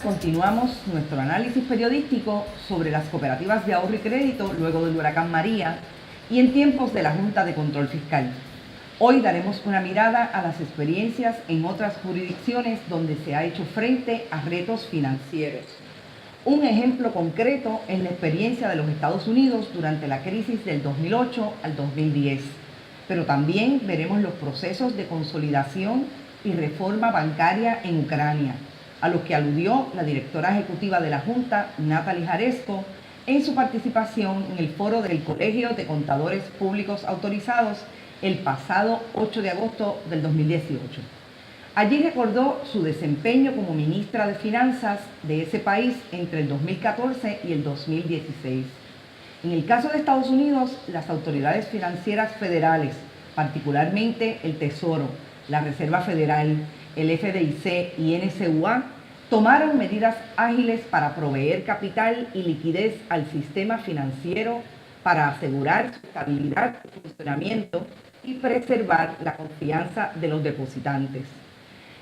continuamos nuestro análisis periodístico sobre las cooperativas de ahorro y crédito luego del huracán María y en tiempos de la Junta de Control Fiscal. Hoy daremos una mirada a las experiencias en otras jurisdicciones donde se ha hecho frente a retos financieros. Un ejemplo concreto es la experiencia de los Estados Unidos durante la crisis del 2008 al 2010, pero también veremos los procesos de consolidación y reforma bancaria en Ucrania, a los que aludió la directora ejecutiva de la Junta, Natalie Jaresko, en su participación en el foro del Colegio de Contadores Públicos Autorizados el pasado 8 de agosto del 2018. Allí recordó su desempeño como ministra de Finanzas de ese país entre el 2014 y el 2016. En el caso de Estados Unidos, las autoridades financieras federales, particularmente el Tesoro, la Reserva Federal, el FDIC y NCUA, tomaron medidas ágiles para proveer capital y liquidez al sistema financiero para asegurar su estabilidad y funcionamiento y preservar la confianza de los depositantes.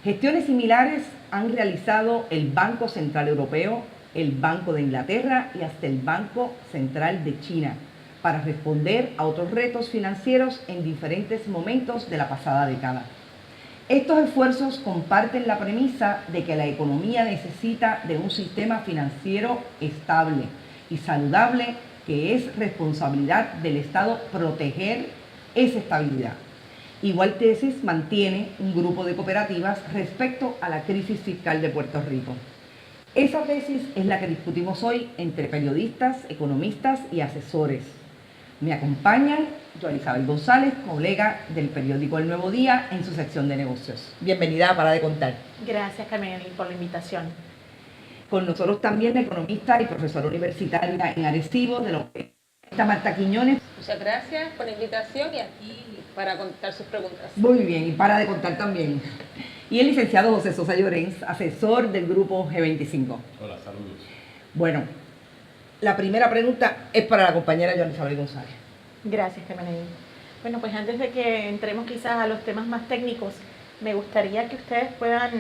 Gestiones similares han realizado el Banco Central Europeo, el Banco de Inglaterra y hasta el Banco Central de China para responder a otros retos financieros en diferentes momentos de la pasada década. Estos esfuerzos comparten la premisa de que la economía necesita de un sistema financiero estable y saludable, que es responsabilidad del Estado proteger esa estabilidad. Igual tesis mantiene un grupo de cooperativas respecto a la crisis fiscal de Puerto Rico. Esa tesis es la que discutimos hoy entre periodistas, economistas y asesores. Me acompañan Joan Isabel González, colega del periódico El Nuevo Día, en su sección de negocios. Bienvenida a Para de Contar. Gracias, Carmen, por la invitación. Con nosotros también la economista y profesora universitaria en Arecibo de la Marta Quiñones. Muchas gracias por la invitación y aquí para contestar sus preguntas. Muy bien, y para de contar también. Y el licenciado José Sosa Llorens, asesor del grupo G25. Hola, saludos. Bueno, la primera pregunta es para la compañera Joan Isabel González. Gracias, Carmen. Bueno, pues antes de que entremos quizás a los temas más técnicos, me gustaría que ustedes puedan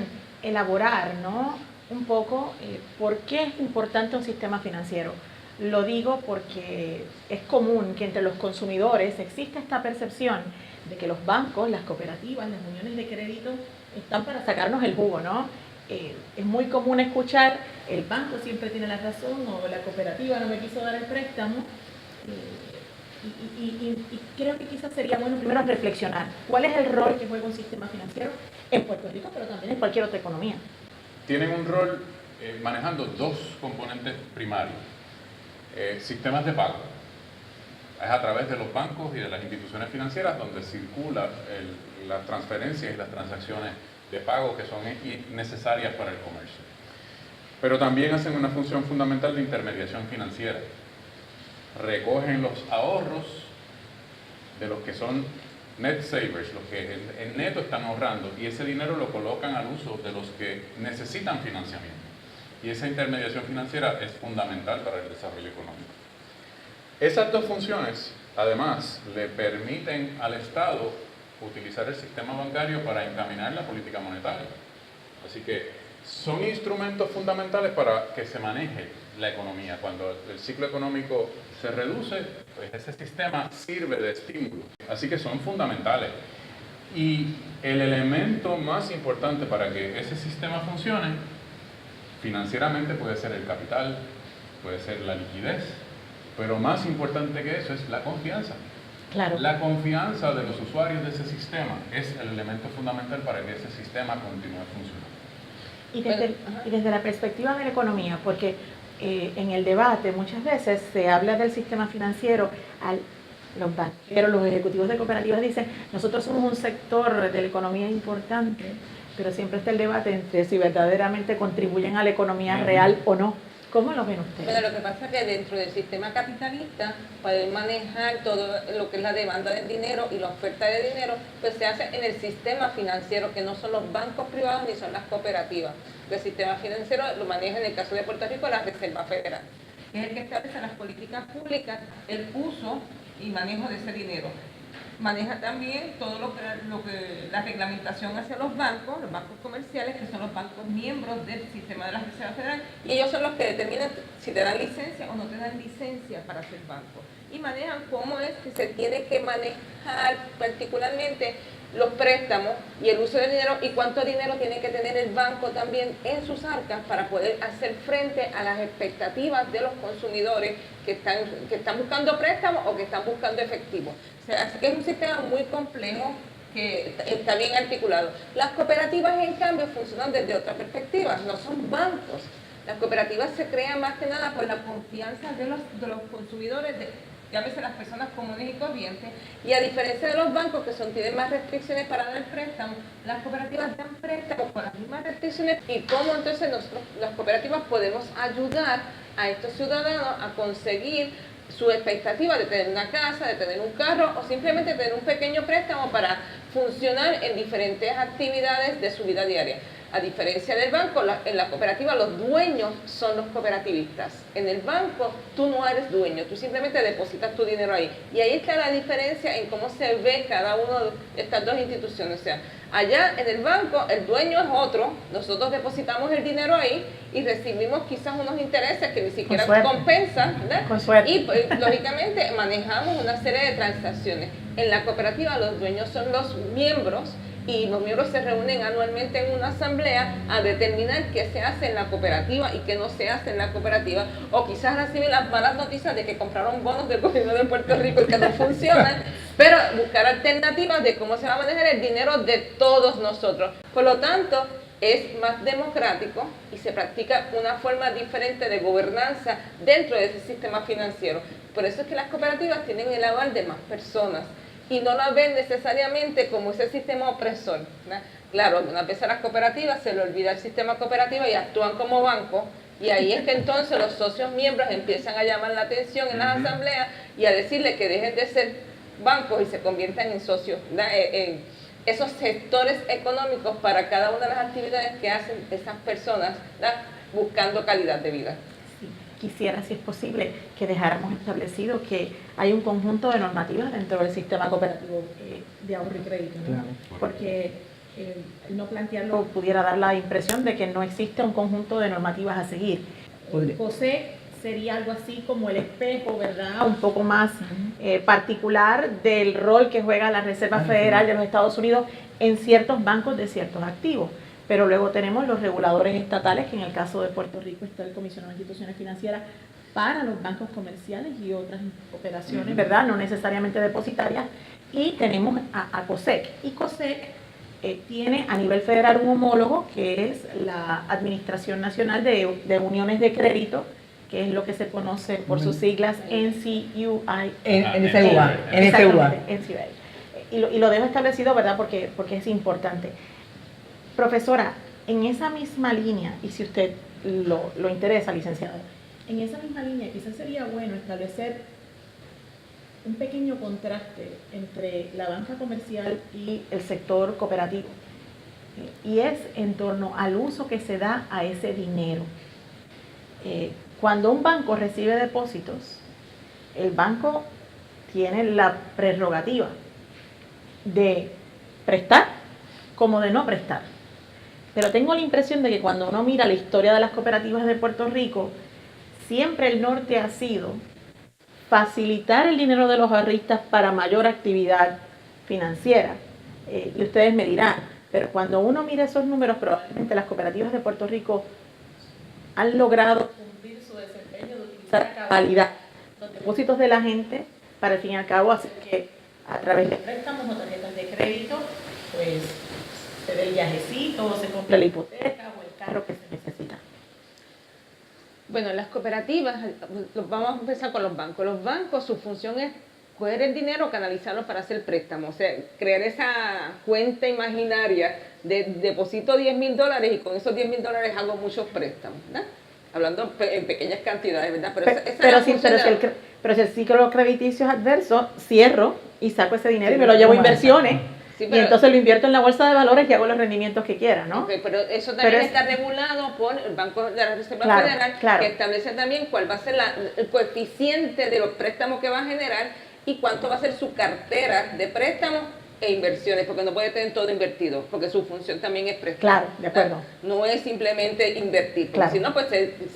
elaborar, ¿no?, un poco por qué es importante un sistema financiero. Lo digo porque es común que entre los consumidores exista esta percepción de que los bancos, las cooperativas, las uniones de crédito están para sacarnos el jugo, ¿no? Es muy común escuchar el banco siempre tiene la razón o la cooperativa no me quiso dar el préstamo. Y creo que quizás sería bueno primero reflexionar cuál es el rol que juega un sistema financiero en Puerto Rico, pero también en cualquier otra economía. Tienen un rol manejando dos componentes primarios. Sistemas de pago. Es a través de los bancos y de las instituciones financieras donde circulan las transferencias y las transacciones de pago que son necesarias para el comercio. Pero también hacen una función fundamental de intermediación financiera. Recogen los ahorros de los que son net savers, los que en neto están ahorrando, y ese dinero lo colocan al uso de los que necesitan financiamiento. Y esa intermediación financiera es fundamental para el desarrollo económico. Esas dos funciones, además, le permiten al Estado utilizar el sistema bancario para encaminar la política monetaria. Así que son instrumentos fundamentales para que se maneje la economía. Cuando el ciclo económico se reduce, pues ese sistema sirve de estímulo. Así que son fundamentales. Y el elemento más importante para que ese sistema funcione financieramente puede ser el capital, puede ser la liquidez, pero más importante que eso es la confianza. Claro. La confianza de los usuarios de ese sistema es el elemento fundamental para que ese sistema continúe funcionando. Y desde la perspectiva de la economía, porque en el debate muchas veces se habla del sistema financiero, los banqueros, los ejecutivos de cooperativas dicen, nosotros somos un sector de la economía importante, pero siempre está el debate entre si verdaderamente contribuyen a la economía real o no. ¿Cómo lo ven ustedes? Bueno, lo que pasa es que dentro del sistema capitalista, para manejar todo lo que es la demanda de dinero y la oferta de dinero, pues se hace en el sistema financiero, que no son los bancos privados ni son las cooperativas. El sistema financiero lo maneja en el caso de Puerto Rico la Reserva Federal, que es el que establece las políticas públicas, el uso y manejo de ese dinero. maneja también todo lo que la reglamentación hacia los bancos comerciales, que son los bancos miembros del sistema de la Reserva Federal, y ellos son los que determinan si te dan licencia o no te dan licencia para ser banco. Y manejan cómo es que se tiene que manejar particularmente los préstamos y el uso del dinero y cuánto dinero tiene que tener el banco también en sus arcas para poder hacer frente a las expectativas de los consumidores que están buscando préstamos o que están buscando efectivo. O sea, así que es un sistema muy complejo que está bien articulado. Las cooperativas, en cambio, funcionan desde otra perspectiva, no son bancos. Las cooperativas se crean más que nada por la confianza de los consumidores, llámese las personas comunes y corrientes, y a diferencia de los bancos que tienen más restricciones para dar préstamos, las cooperativas dan préstamos con las mismas restricciones. Y cómo entonces nosotros, las cooperativas, podemos ayudar a estos ciudadanos a conseguir su expectativa de tener una casa, de tener un carro o simplemente tener un pequeño préstamo para funcionar en diferentes actividades de su vida diaria. A diferencia del banco, en la cooperativa los dueños son los cooperativistas. En el banco tú no eres dueño, tú simplemente depositas tu dinero ahí. Y ahí está la diferencia en cómo se ve cada una de estas dos instituciones. O sea, allá en el banco el dueño es otro, nosotros depositamos el dinero ahí y recibimos quizás unos intereses que ni siquiera compensan, ¿verdad? Con suerte. Y pues, lógicamente manejamos una serie de transacciones. En la cooperativa los dueños son los miembros, y los miembros se reúnen anualmente en una asamblea a determinar qué se hace en la cooperativa y qué no se hace en la cooperativa, o quizás reciben las malas noticias de que compraron bonos del gobierno de Puerto Rico y que no funcionan, pero buscar alternativas de cómo se va a manejar el dinero de todos nosotros. Por lo tanto, es más democrático y se practica una forma diferente de gobernanza dentro de ese sistema financiero. Por eso es que las cooperativas tienen el aval de más personas y no la ven necesariamente como ese sistema opresor, ¿verdad? Claro, algunas veces a las cooperativas se le olvida el sistema cooperativo y actúan como banco, y ahí es que entonces los socios miembros empiezan a llamar la atención en las asambleas y a decirle que dejen de ser bancos y se conviertan en socios, en esos sectores económicos para cada una de las actividades que hacen esas personas, ¿verdad? Buscando calidad de vida. Quisiera, si es posible, que dejáramos establecido que hay un conjunto de normativas dentro del sistema cooperativo de ahorro y crédito, ¿no? Claro. Porque el no plantearlo pudiera dar la impresión de que no existe un conjunto de normativas a seguir. José sería algo así como el espejo, ¿verdad? Un poco más particular del rol que juega la Reserva Federal de los Estados Unidos en ciertos bancos de ciertos activos. Pero luego tenemos los reguladores estatales, que en el caso de Puerto Rico está el Comisionado de Instituciones Financieras para los bancos comerciales y otras operaciones, ¿verdad? No necesariamente depositarias. Y tenemos a COSEC. Y COSEC tiene a nivel federal un homólogo, que es la Administración Nacional de Uniones de Crédito, que es lo que se conoce por sus siglas NCUA. NCUA. Y lo dejo establecido, ¿verdad? Porque es importante. Profesora, en esa misma línea, y si usted lo interesa, licenciada, en esa misma línea quizás sería bueno establecer un pequeño contraste entre la banca comercial y el sector cooperativo, y es en torno al uso que se da a ese dinero. Cuando un banco recibe depósitos, el banco tiene la prerrogativa de prestar como de no prestar. Pero tengo la impresión de que cuando uno mira la historia de las cooperativas de Puerto Rico, siempre el norte ha sido facilitar el dinero de los ahorristas para mayor actividad financiera. Y ustedes me dirán, pero cuando uno mira esos números, probablemente las cooperativas de Puerto Rico han logrado cumplir su desempeño de utilizar a cabalidad los depósitos de la gente para el fin y al cabo, así que a través de préstamos o tarjetas de crédito, pues se dé el viajecito, se compra la hipoteca o el carro que se necesita. Bueno, las cooperativas, vamos a empezar con los bancos. Los bancos, su función es coger el dinero, canalizarlo para hacer préstamos, o sea, crear esa cuenta imaginaria de deposito $10,000 y con esos $10,000 hago muchos préstamos, ¿verdad? Hablando en pequeñas cantidades, ¿verdad? Pero si el ciclo crediticio es adverso, cierro y saco ese dinero y me lo llevo a inversiones. Sí, y entonces lo invierto en la bolsa de valores y hago los rendimientos que quiera, ¿no? Okay, pero eso también está regulado por el Banco de la Reserva Federal, que establece también cuál va a ser el coeficiente de los préstamos que va a generar y cuánto va a ser su cartera de préstamos e inversiones, porque no puede tener todo invertido, porque su función también es prestar. Claro, de acuerdo. No es simplemente invertir, porque Claro. si no, pues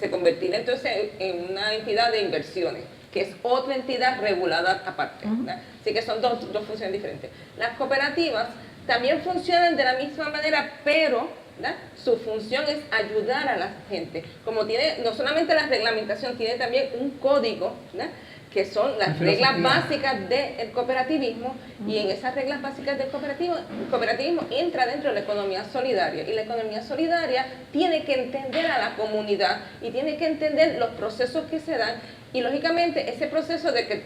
se convertirá entonces en una entidad de inversiones, que es otra entidad regulada aparte. ¿Verdad? Así que son dos funciones diferentes. Las cooperativas también funcionan de la misma manera, pero ¿verdad? Su función es ayudar a la gente. Como tiene, no solamente la reglamentación, tiene también un código, ¿verdad? Que son las reglas básicas del cooperativismo, y en esas reglas básicas del cooperativismo entra dentro de la economía solidaria, y la economía solidaria tiene que entender a la comunidad y tiene que entender los procesos que se dan, y lógicamente ese proceso de que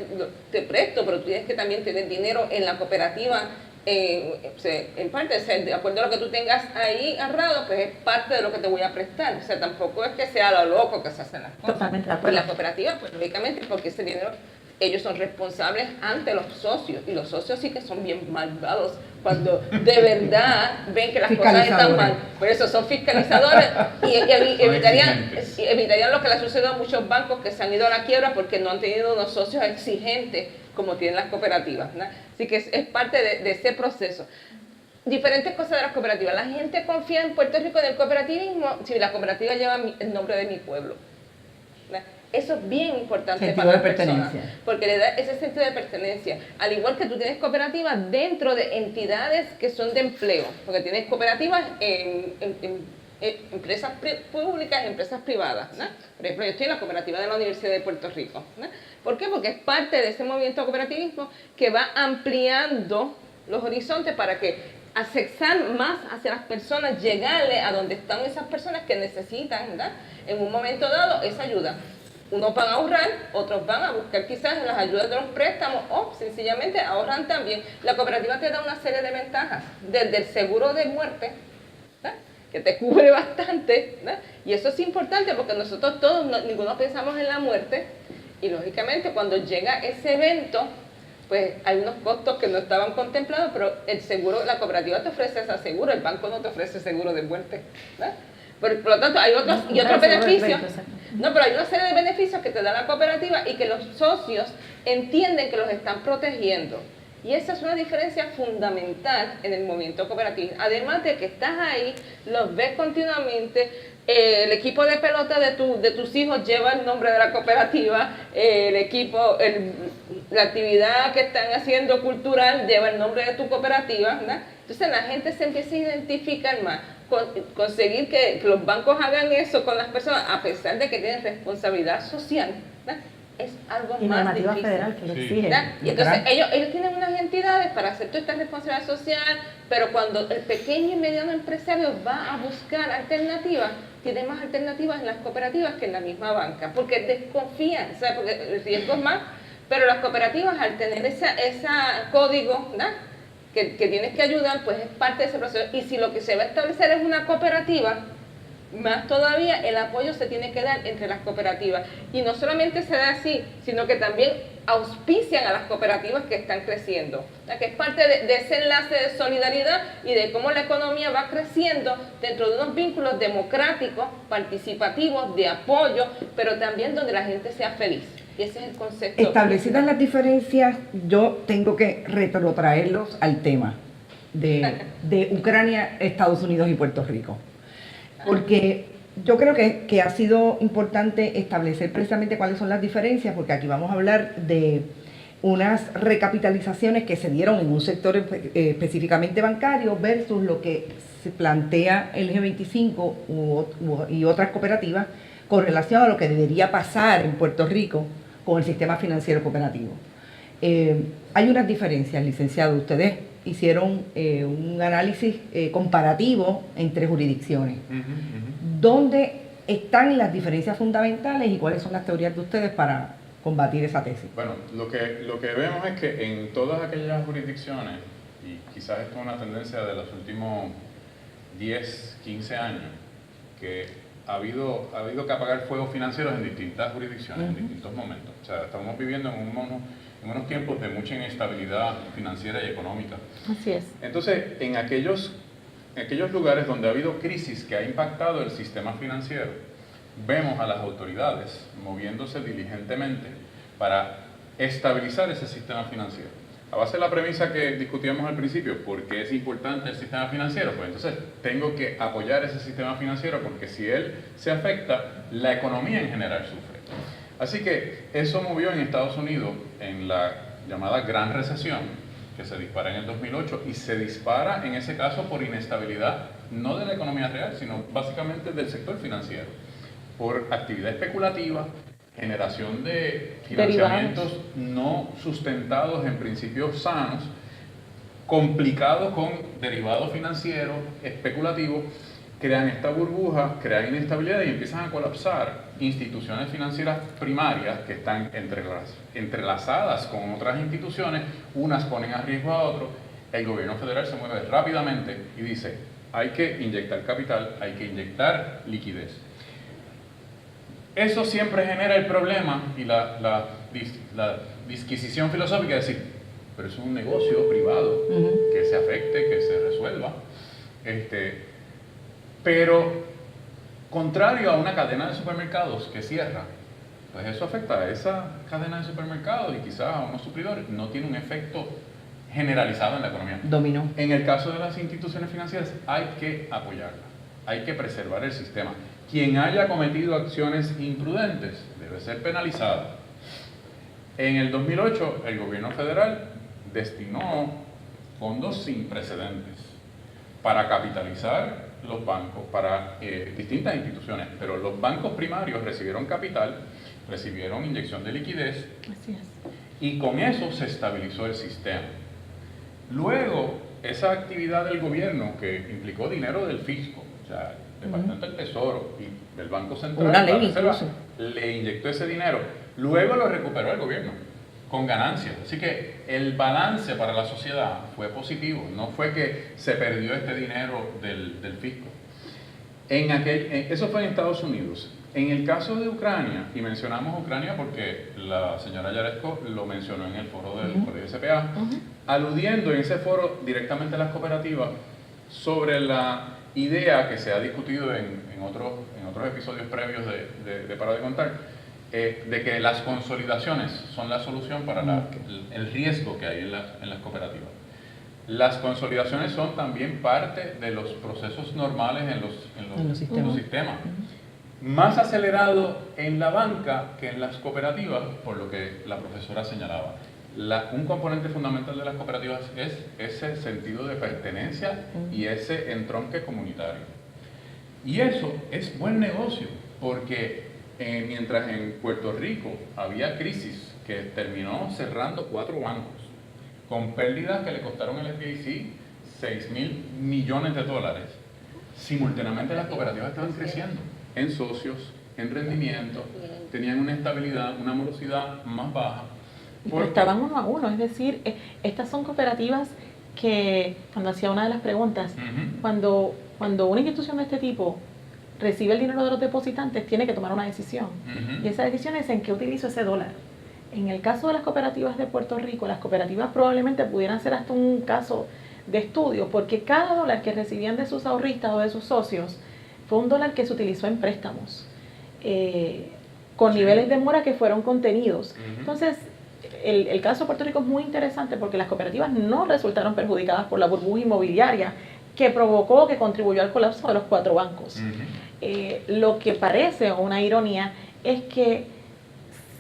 te presto, pero tú tienes que también tener dinero en la cooperativa, en parte, de acuerdo a lo que tú tengas ahí ahorrado, pues es parte de lo que te voy a prestar. O sea, tampoco es que sea lo loco que se hacen las cosas. Totalmente de acuerdo. Y la cooperativa, pues lógicamente, porque ese dinero, ellos son responsables ante los socios, y los socios sí que son bien malvados cuando de verdad ven que las cosas están mal. Por eso son fiscalizadores y evitarían lo que le ha sucedido a muchos bancos que se han ido a la quiebra porque no han tenido unos socios exigentes como tienen las cooperativas, ¿no? Así que es parte de ese proceso. Diferentes cosas de las cooperativas. La gente confía en Puerto Rico en el cooperativismo si la cooperativa lleva el nombre de mi pueblo, ¿no? Eso es bien importante sentido para las de pertenencia, personas, porque le da ese sentido de pertenencia. Al igual que tú tienes cooperativas dentro de entidades que son de empleo, porque tienes cooperativas en empresas públicas y empresas privadas, ¿no? Por ejemplo, yo estoy en la cooperativa de la Universidad de Puerto Rico, ¿no? ¿Por qué? Porque es parte de ese movimiento cooperativismo que va ampliando los horizontes para que accesar más hacia las personas, llegarle a donde están esas personas que necesitan, ¿verdad? En un momento dado esa ayuda. Unos van a ahorrar, otros van a buscar quizás las ayudas de los préstamos, o sencillamente ahorran también. La cooperativa te da una serie de ventajas, desde el seguro de muerte, ¿verdad? Que te cubre bastante, ¿verdad? Y eso es importante porque nosotros todos, ninguno pensamos en la muerte, y lógicamente cuando llega ese evento, pues hay unos costos que no estaban contemplados, pero el seguro, la cooperativa te ofrece ese seguro, el banco no te ofrece seguro de muerte, ¿verdad? Por lo tanto, hay otros beneficios. No, pero hay una serie de beneficios que te da la cooperativa y que los socios entienden que los están protegiendo. Y esa es una diferencia fundamental en el movimiento cooperativo. Además de que estás ahí, los ves continuamente, el equipo de pelota de tus hijos lleva el nombre de la cooperativa, el equipo, la actividad que están haciendo cultural lleva el nombre de tu cooperativa, ¿verdad? Entonces la gente se empieza a identificar más. Conseguir que los bancos hagan eso con las personas, a pesar de que tienen responsabilidad social, ¿verdad? Es algo y más normativa difícil, federal que lo exige. ¿verdad? Y entonces ellos tienen unas entidades para hacer toda esta responsabilidad social, pero cuando el pequeño y mediano empresario va a buscar alternativas, tiene más alternativas en las cooperativas que en la misma banca, porque desconfían, ¿sabes? Porque el riesgo es más, pero las cooperativas al tener ese código, ¿verdad? Que tienes que ayudar, pues es parte de ese proceso. Y si lo que se va a establecer es una cooperativa, más todavía el apoyo se tiene que dar entre las cooperativas. Y no solamente se da así, sino que también auspician a las cooperativas que están creciendo. O sea, que es parte de ese enlace de solidaridad y de cómo la economía va creciendo dentro de unos vínculos democráticos, participativos, de apoyo, pero también donde la gente sea feliz. Y ese es el concepto. Establecidas las diferencias, yo tengo que retrotraerlos al tema de Ucrania, Estados Unidos y Puerto Rico. Porque yo creo que ha sido importante establecer precisamente cuáles son las diferencias, porque aquí vamos a hablar de unas recapitalizaciones que se dieron en un sector específicamente bancario versus lo que se plantea el G25 y otras cooperativas con relación a lo que debería pasar en Puerto Rico con el sistema financiero cooperativo. Hay unas diferencias, licenciado. Ustedes hicieron un análisis comparativo entre jurisdicciones. ¿Dónde están las diferencias fundamentales y cuáles son las teorías de ustedes para combatir esa tesis? Bueno, lo que vemos es que en todas aquellas jurisdicciones, y quizás esto es una tendencia de los últimos 10, 15 años, que ha habido que apagar fuegos financieros en distintas jurisdicciones, en distintos momentos. O sea, estamos viviendo en unos tiempos de mucha inestabilidad financiera y económica. Así es. Entonces, en aquellos lugares donde ha habido crisis que ha impactado el sistema financiero, vemos a las autoridades moviéndose diligentemente para estabilizar ese sistema financiero. A base de la premisa que discutíamos al principio, ¿por qué es importante el sistema financiero? Pues entonces tengo que apoyar ese sistema financiero porque si él se afecta, la economía en general sufre. Así que eso movió en Estados Unidos en la llamada Gran Recesión, que se dispara en el 2008 y se dispara en ese caso por inestabilidad no de la economía real, sino básicamente del sector financiero, por actividad especulativa, generación de financiamientos no sustentados en principios sanos, complicados con derivados financieros, especulativos, crean esta burbuja, crean inestabilidad y empiezan a colapsar instituciones financieras primarias que están entrelazadas con otras instituciones, unas ponen a riesgo a otros. El gobierno federal se mueve rápidamente y dice, hay que inyectar capital, hay que inyectar liquidez. Eso siempre genera el problema y la disquisición filosófica de decir, pero es un negocio privado, que se afecte, que se resuelva. Pero contrario a una cadena de supermercados que cierra, pues eso afecta a esa cadena de supermercados y quizás a unos suplidores, no tiene un efecto generalizado en la economía. Dominó. En el caso de las instituciones financieras hay que apoyarlas, hay que preservar el sistema. Quien haya cometido acciones imprudentes debe ser penalizado. En el 2008 el gobierno federal destinó fondos sin precedentes para capitalizar los bancos, para distintas instituciones, pero los bancos primarios recibieron capital, recibieron inyección de liquidez. Así es. Y con eso se estabilizó el sistema. Luego, esa actividad del gobierno que implicó dinero del fisco, o sea, el Departamento del Tesoro y del Banco Central, una ley la Reserva, incluso, le inyectó ese dinero, luego lo recuperó el gobierno con ganancias. Así que el balance para la sociedad fue positivo, no fue que se perdió este dinero del fisco. Eso fue en Estados Unidos. En el caso de Ucrania, y mencionamos Ucrania porque la señora Yaresco lo mencionó en el foro del Colegio SPA, aludiendo en ese foro directamente a las cooperativas sobre la idea que se ha discutido en otros episodios previos de Para de Contar, de que las consolidaciones son la solución para el riesgo que hay en las cooperativas. Las consolidaciones son también parte de los procesos normales en los sistemas. Más acelerado en la banca que en las cooperativas, por lo que la profesora señalaba. Un componente fundamental de las cooperativas es ese sentido de pertenencia y ese entronque comunitario. Y eso es buen negocio, porque mientras en Puerto Rico había crisis que terminó cerrando 4 bancos, con pérdidas que le costaron al FDIC $6,000 millones, simultáneamente las cooperativas estaban creciendo en socios, en rendimiento, tenían una estabilidad, una morosidad más baja. Pero estaban 1 a 1, es decir, estas son cooperativas que, cuando hacía una de las preguntas, cuando una institución de este tipo recibe el dinero de los depositantes, tiene que tomar una decisión. Y esa decisión es en qué utilizo ese dólar. En el caso de las cooperativas de Puerto Rico, las cooperativas probablemente pudieran ser hasta un caso de estudio, porque cada dólar que recibían de sus ahorristas o de sus socios fue un dólar que se utilizó en préstamos, con niveles de mora que fueron contenidos. Entonces, el caso de Puerto Rico es muy interesante porque las cooperativas no resultaron perjudicadas por la burbuja inmobiliaria que provocó, que contribuyó al colapso de los 4 bancos. Lo que parece una ironía es que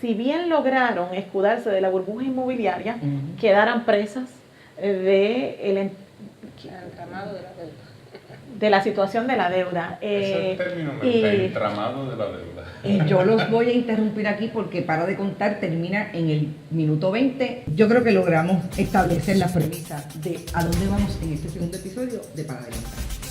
si bien lograron escudarse de la burbuja inmobiliaria, quedaran presas del entramado de la deuda. De la situación de la deuda. Ese término me gusta, entramado de la deuda. Yo los voy a interrumpir aquí porque Para de Contar termina en el minuto 20. Yo creo que logramos establecer la premisa de a dónde vamos en este segundo episodio de Para de Contar.